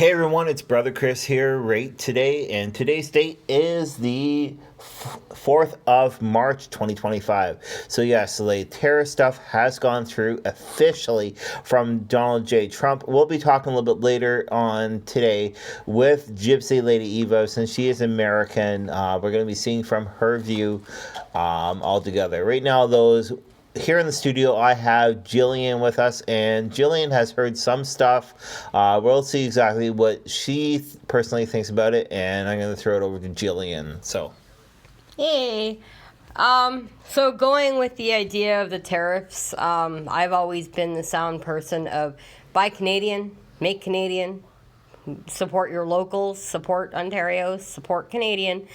Hey everyone, it's Brother Chris here right today, and today's date is the 4th of March 2025. So yes, the tariff stuff has gone through officially from Donald J. Trump. We'll be talking a little bit later on today with Gypsy Lady Evo, since she is American. We're going to be seeing from her view altogether. Right now, those here in the studio, I have Jillian with us, and Jillian has heard some stuff. We'll see exactly what she personally thinks about it, and I'm going to throw it over to Jillian. Hey. So going with the idea of the tariffs, I've always been the sound person of buy Canadian, make Canadian, support your locals, support Ontario, support Canadian,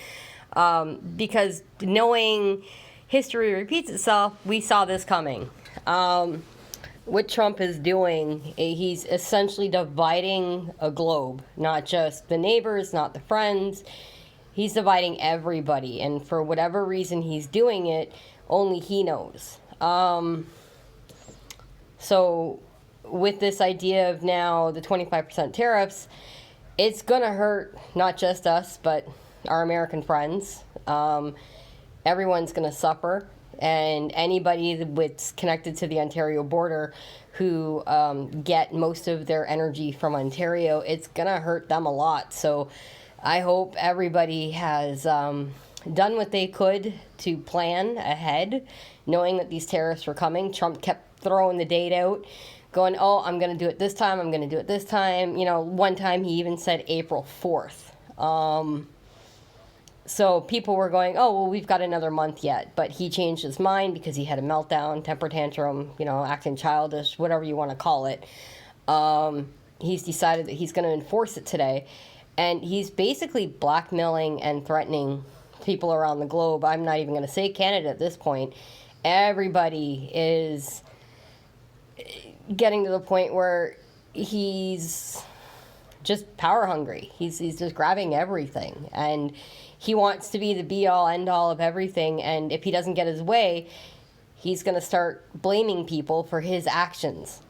because knowing history repeats itself, we saw this coming. What Trump is doing, he's essentially dividing a globe, not just the neighbors, not the friends. He's dividing everybody, and for whatever reason he's doing it, only he knows. So with this idea of now the 25% tariffs, it's going to hurt not just us, but our American friends. Everyone's going to suffer, and anybody that's connected to the Ontario border who get most of their energy from Ontario, it's going to hurt them a lot. So I hope everybody has done what they could to plan ahead, knowing that these tariffs were coming. Trump kept throwing the date out, going, oh, I'm going to do it this time, I'm going to do it this time. You know, one time he even said April 4th. So people were going, oh, well, we've got another month yet. But he changed his mind because he had a meltdown, temper tantrum, acting childish, whatever you want to call it. He's decided that he's going to enforce it today. And he's basically blackmailing and threatening people around the globe. I'm not even going to say Canada at this point. Everybody is getting to the point where he's just power hungry. He's just grabbing everything. And he wants to be the be-all, end-all of everything, and if he doesn't get his way, he's going to start blaming people for his actions.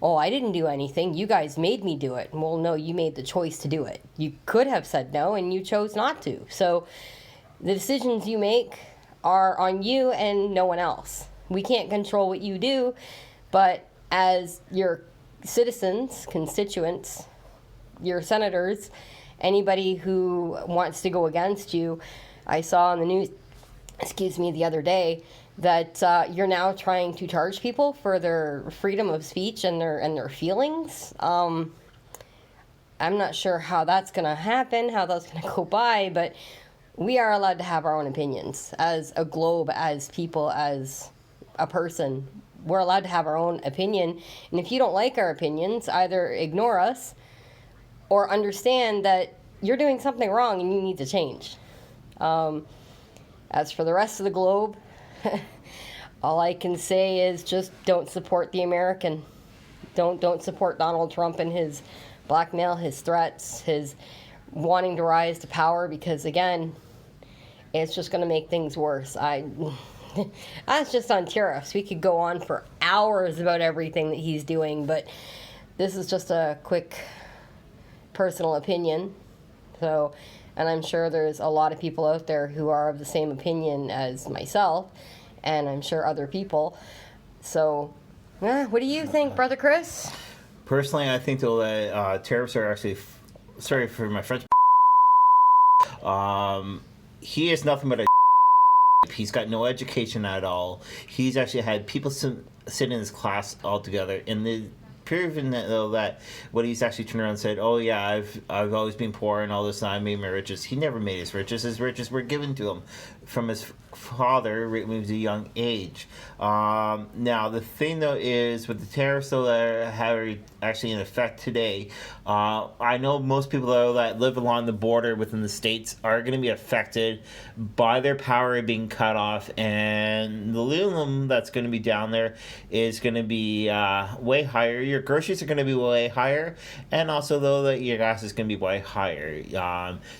Oh, I didn't do anything. You guys made me do it. Well, no, you made the choice to do it. You could have said no, and you chose not to. So the decisions you make are on you and no one else. We can't control what you do, but as your citizens, constituents, your senators, anybody who wants to go against you, I saw on the news, the other day, that you're now trying to charge people for their freedom of speech and their feelings. I'm not sure how that's going to happen, how that's going to go by, but we are allowed to have our own opinions as a globe, as people, as a person. We're allowed to have our own opinion, and if you don't like our opinions, either ignore us or understand that you're doing something wrong and you need to change. As for the rest of the globe, all I can say is just don't support the American. Don't support Donald Trump and his blackmail, his threats, his wanting to rise to power, because again, it's just going to make things worse. That's just on tariffs. We could go on for hours about everything that he's doing, but this is just a quick personal opinion. So, and I'm sure there's a lot of people out there who are of the same opinion as myself, and I'm sure other people. So, what do you think, Brother Chris? Personally, I think though that tariffs are actually, sorry for my French, he is nothing but a he's got no education at all. He's actually had people sit in his class altogether, and the proven that what he's actually turned around and said, oh yeah, I've always been poor and all this, and I made my riches. He never made his riches. His riches were given to him from his father when he was a young age. Now the thing though is with the tariffs though that are actually in effect today, I know most people though that live along the border within the states are going to be affected by their power being cut off, and the aluminum that's going to be down there is going to be way higher. Your groceries are going to be way higher, and also though that your gas is going to be way higher.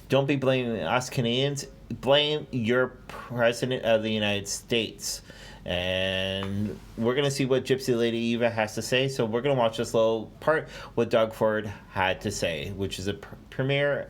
Don't be blaming us Canadians. Blame your president of the United States. And we're going to see what Gypsy Lady Eva has to say. So we're going to watch this little part what Doug Ford had to say, which is a premier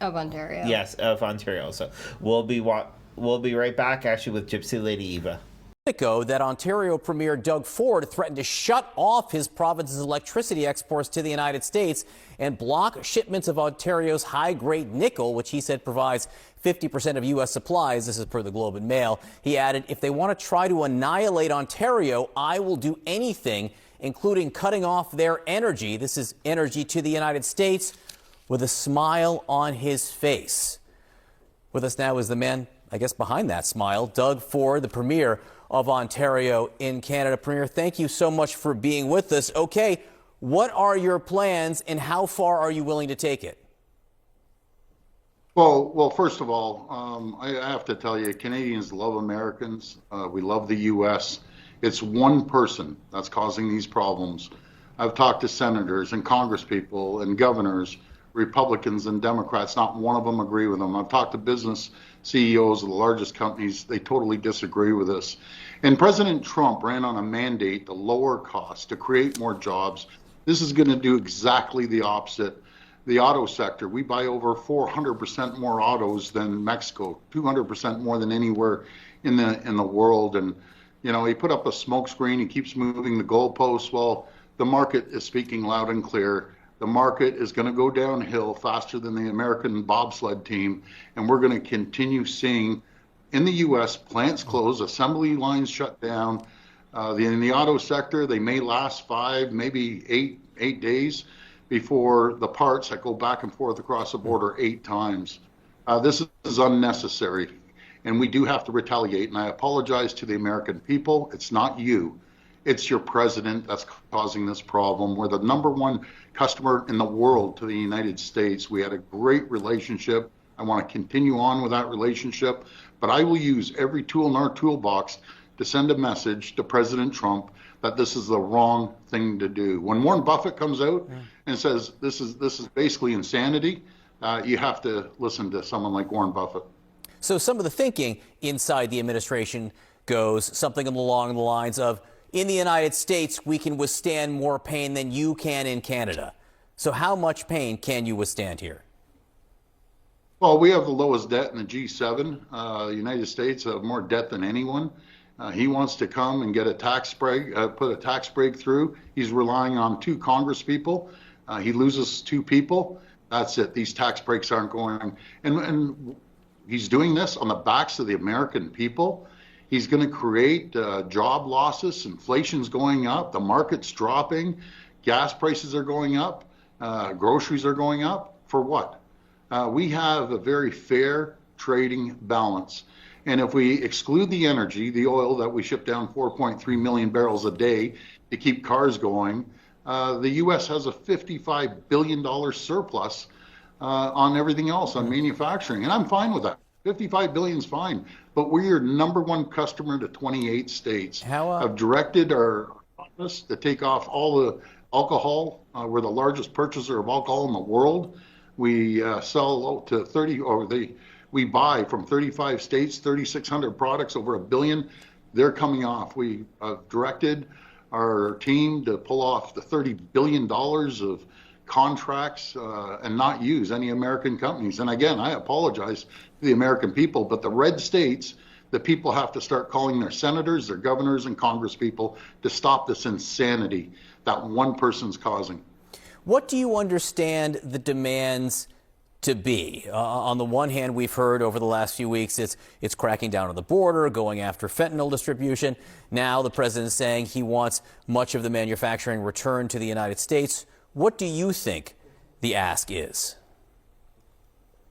Of Ontario. Yes, of Ontario. So we'll be right back actually with Gypsy Lady Eva. Ago that Ontario Premier Doug Ford threatened to shut off his province's electricity exports to the United States and block shipments of Ontario's high-grade nickel, which he said provides 50% of U.S. supplies. This is per the Globe and Mail. He added, if they want to try to annihilate Ontario, I will do anything, including cutting off their energy. This is energy to the United States, with a smile on his face. With us now is the man, I guess, behind that smile, Doug Ford, the Premier of Ontario in Canada. Premier, thank you so much for being with us. Okay, what are your plans and how far are you willing to take it? Well, first of all, I have to tell you, Canadians love Americans. We love the U.S. It's one person that's causing these problems. I've talked to senators and congresspeople and governors, Republicans and Democrats. Not one of them agree with them. I've talked to business CEOs of the largest companies. They totally disagree with this. And President Trump ran on a mandate to lower costs, to create more jobs. This is going to do exactly the opposite. The auto sector, we buy over 400% more autos than Mexico, 200% more than anywhere in the world. And, you know, he put up a smokescreen. He keeps moving the goalposts. Well, the market is speaking loud and clear. The market is going to go downhill faster than the American bobsled team, and we're going to continue seeing in the U.S. plants close, assembly lines shut down. In the auto sector, they may last 5, maybe 8 days before the parts that go back and forth across the border 8 times. This is unnecessary, and we do have to retaliate. And I apologize to the American people. It's not you. It's your president that's causing this problem. We're the #1 customer in the world to the United States. We had a great relationship. I want to continue on with that relationship, but I will use every tool in our toolbox to send a message to President Trump that this is the wrong thing to do. When Warren Buffett comes out and says this is basically insanity, you have to listen to someone like Warren Buffett. So some of the thinking inside the administration goes something along the lines of, in the United States, we can withstand more pain than you can in Canada. So how much pain can you withstand here? Well, we have the lowest debt in the G7. The United States have more debt than anyone. He wants to come and get a tax break, put a tax break through. He's relying on 2 Congress people. He loses 2 people. That's it. These tax breaks aren't going. And he's doing this on the backs of the American people. He's going to create job losses. Inflation's going up. The market's dropping. Gas prices are going up. Groceries are going up. For what? We have a very fair trading balance. And if we exclude the energy, the oil that we ship down 4.3 million barrels a day to keep cars going, the U.S. has a $55 billion surplus on everything else, on manufacturing. And I'm fine with that. 55 billion is fine. But we're your #1 customer to 28 states. Have directed our office to take off all the alcohol. We're the largest purchaser of alcohol in the world. We sell to 30, we buy from 35 states, 3,600 products, over $1 billion. They're coming off. We directed our team to pull off the $30 billion of contracts and not use any American companies. And again, I apologize to the American people, but the red states, the people have to start calling their senators, their governors, and congresspeople to stop this insanity that one person's causing. What do you understand the demands to be? On the one hand, we've heard over the last few weeks it's cracking down on the border, going after fentanyl distribution. Now the president's saying he wants much of the manufacturing returned to the United States. What do you think the ask is?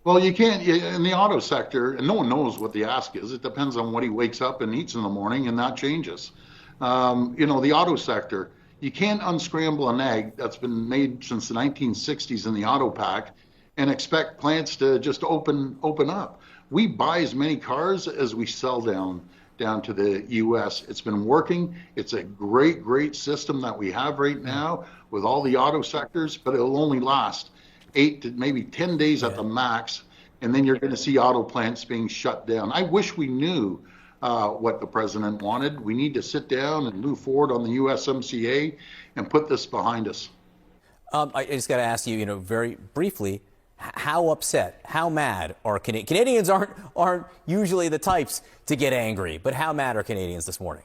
Well, you can't, in the auto sector, and no one knows what the ask is. It depends on what he wakes up and eats in the morning, and that changes. The auto sector, you can't unscramble an egg that's been made since the 1960s in the auto pack and expect plants to just open up. We buy as many cars as we sell down to the U.S. It's been working. It's a great system that we have right now with all the auto sectors, but it'll only last 8 to maybe 10 days at the max, and then you're going to see auto plants being shut down. I wish we knew what the president wanted. We need to sit down and move forward on the USMCA and put this behind us. I just got to ask you, very briefly, how upset, how mad are Canadians? Aren't usually the types to get angry, but how mad are Canadians this morning?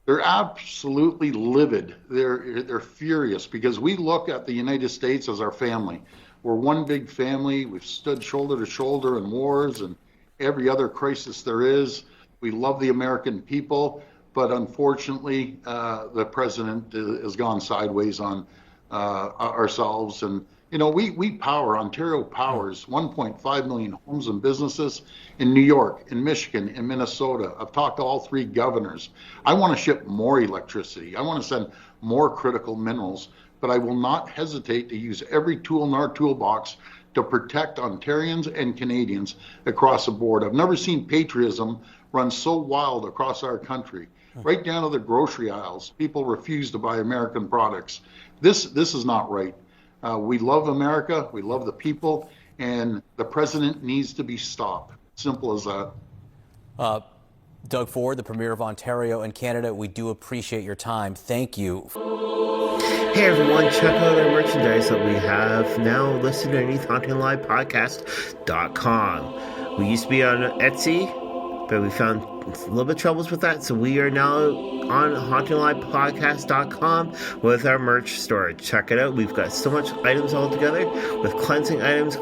They're absolutely livid. They're furious because we look at the United States as our family. We're one big family. We've stood shoulder to shoulder in wars and every other crisis there is. We love the American people, but unfortunately, the president has gone sideways on ourselves. And we power, Ontario powers 1.5 million homes and businesses in New York, in Michigan, in Minnesota. I've talked to all three governors. I want to ship more electricity. I want to send more critical minerals, but I will not hesitate to use every tool in our toolbox to protect Ontarians and Canadians across the board. I've never seen patriotism run so wild across our country. Right down to the grocery aisles, people refuse to buy American products. This is not right. We love America, we love the people, and the president needs to be stopped. Simple as that. Doug Ford, the Premier of Ontario and Canada, we do appreciate your time. Thank you. Hey everyone, check out our merchandise that we have now listed underneath HauntingLivePodcast.com. We used to be on Etsy, but we found a little bit of troubles with that, so we are now on HauntingLivePodcast.com with our merch store. Check it out. We've got so much items all together with cleansing items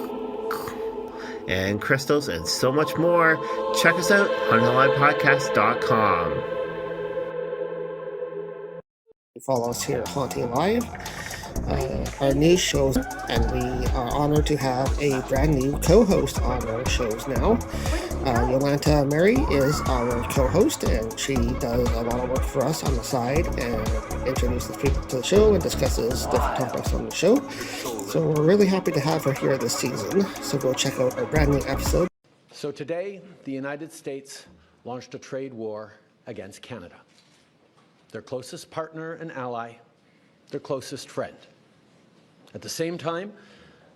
and crystals and so much more. Check us out, HauntingLivePodcast.com. Follow us here at Haunting Live, our news shows, and we are honored to have a brand new co-host on our shows now. Yolanta Mary is our co-host, and she does a lot of work for us on the side and introduces people to the show and discusses different topics on the show. So we're really happy to have her here this season. So go check out our brand new episode. So today, the United States launched a trade war against Canada, their closest partner and ally, their closest friend. At the same time,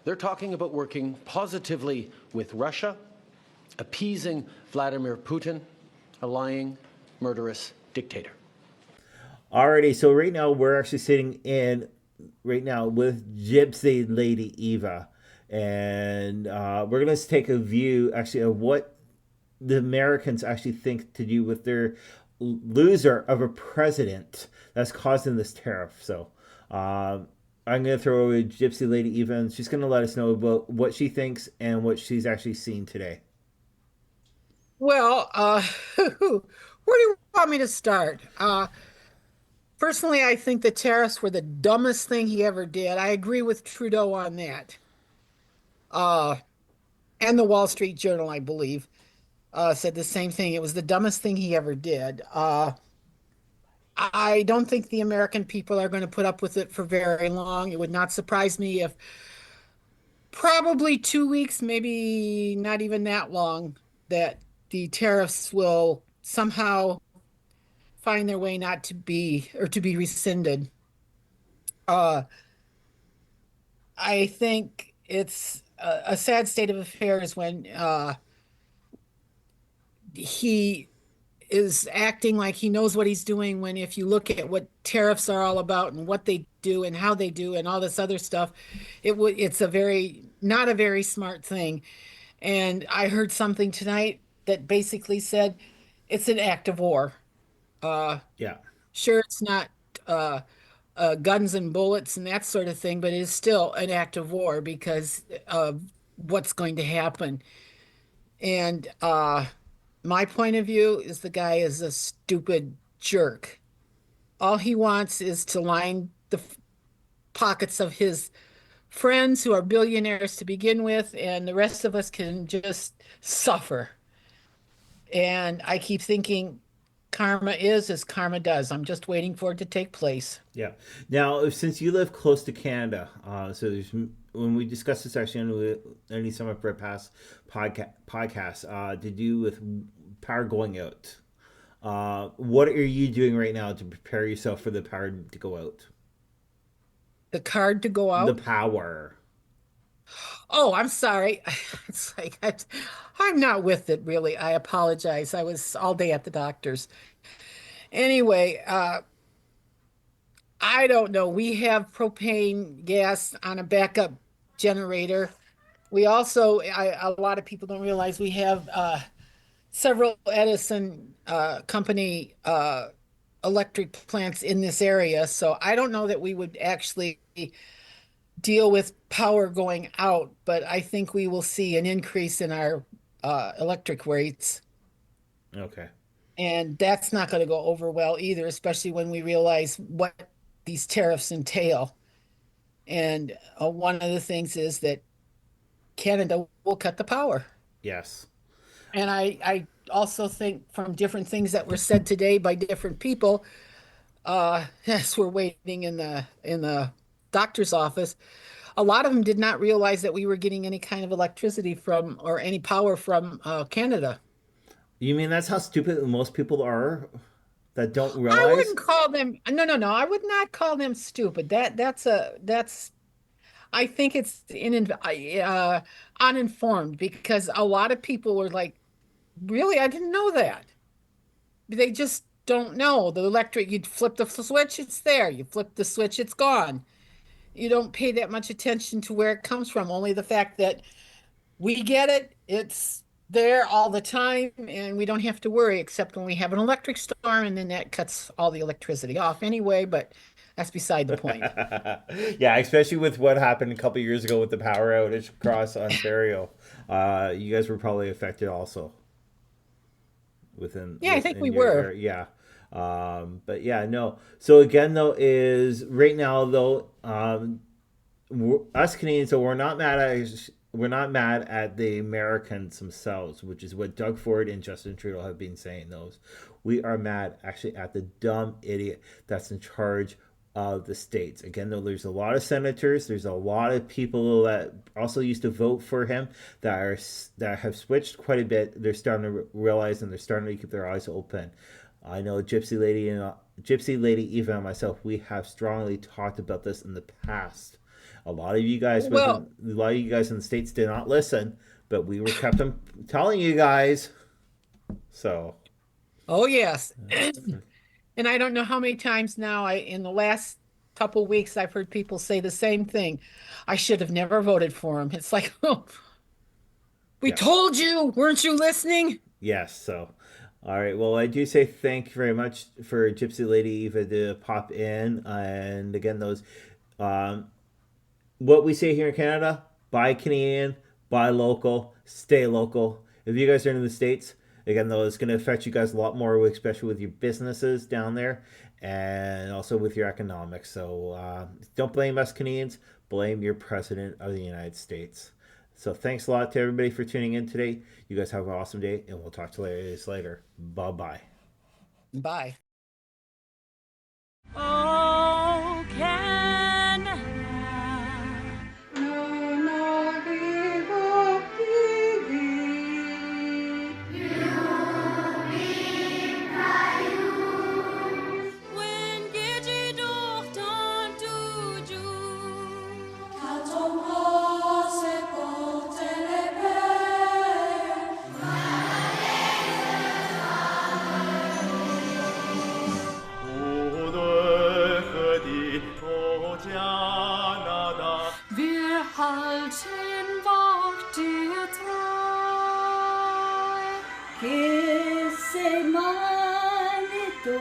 they're talking about working positively with Russia, appeasing Vladimir Putin, a lying, murderous dictator. Alrighty, so right now we're actually sitting in with Gypsy Lady Eva, and we're going to take a view actually of what the Americans actually think to do with their loser of a president that's causing this tariff. So I'm going to throw over Gypsy Lady Eva, and she's going to let us know about what she thinks and what she's actually seen today. Well, where do you want me to start? Personally, I think the tariffs were the dumbest thing he ever did. I agree with Trudeau on that. And the Wall Street Journal, I believe, said the same thing. It was the dumbest thing he ever did. I don't think the American people are going to put up with it for very long. It would not surprise me if probably 2 weeks, maybe not even that long, that the tariffs will somehow find their way not to be, or to be rescinded. I think it's a sad state of affairs when he is acting like he knows what he's doing, when if you look at what tariffs are all about and what they do and how they do and all this other stuff, it's not a very smart thing. And I heard something tonight that basically said it's an act of war. Yeah. Sure, it's not guns and bullets and that sort of thing, but it is still an act of war because of what's going to happen. And my point of view is the guy is a stupid jerk. All he wants is to line the pockets of his friends who are billionaires to begin with, and the rest of us can just suffer. And I keep thinking karma is as karma does. I'm just waiting for it to take place. Yeah. Now, since you live close to Canada, so when we discussed this actually on some of our past podcasts, to do with power going out. What are you doing right now to prepare yourself for the power to go out? The card to go out? The power. Oh, I'm sorry. It's like I'm not with it really. I apologize. I was all day at the doctor's. Anyway, I don't know. We have propane gas on a backup generator. We also, a lot of people don't realize we have several Edison company electric plants in this area. So I don't know that we would actually deal with power going out, but I think we will see an increase in our electric rates. Okay. And that's not going to go over well either, especially when we realize what these tariffs entail. And one of the things is that Canada will cut the power. Yes. And I also think from different things that were said today by different people, as we're waiting in the doctor's office, a lot of them did not realize that we were getting any kind of electricity from or any power from Canada. You mean that's how stupid most people are that don't I realize? wouldn't call them no. I would not call them stupid. That's I think it's uninformed because a lot of people were like, really, I didn't know that. They just don't know the electric. You flip the switch, it's there. You flip the switch, it's gone. You don't pay that much attention to where it comes from. Only the fact that we get it, it's there all the time, and we don't have to worry except when we have an electric storm, and then that cuts all the electricity off anyway, but that's beside the point. Yeah, especially with what happened a couple years ago with the power outage across Ontario. You guys were probably affected also Yeah, I think within we your were. area. Yeah. But yeah, no. So again, though, is right now though, us Canadians, so we're not mad at the Americans themselves, which is what Doug Ford and Justin Trudeau have been saying. Those we are mad actually at the dumb idiot that's in charge of the states. Again, though, there's a lot of senators, there's a lot of people that also used to vote for him that have switched quite a bit. They're starting to realize and they're starting to keep their eyes open. I know Gypsy Lady Eva and myself, we have strongly talked about this in the past. A lot of you guys, Well, a lot of you guys in the states did not listen, but we were kept on telling you guys. So, oh yes. And I don't know how many times now in the last couple weeks I've heard people say the same thing. I should have never voted for him. It's like, oh, we yeah, told you, weren't you listening? yes. So, all right. Well, I do say thank you very much for Gypsy Lady Eva to pop in, and again, those um, what we say here in Canada: buy Canadian, buy local, stay local. If you guys are in the states, again, though, it's going to affect you guys a lot more, especially with your businesses down there, and also with your economics. So don't blame us Canadians. Blame your president of the United States. So thanks a lot to everybody for tuning in today. You guys have an awesome day, and we'll talk to you later. Bye bye. Bye. Oh, Canada, when geht ihr doch dann du quand on passe porte les pères, wir halten Wort dir treu. Que se manito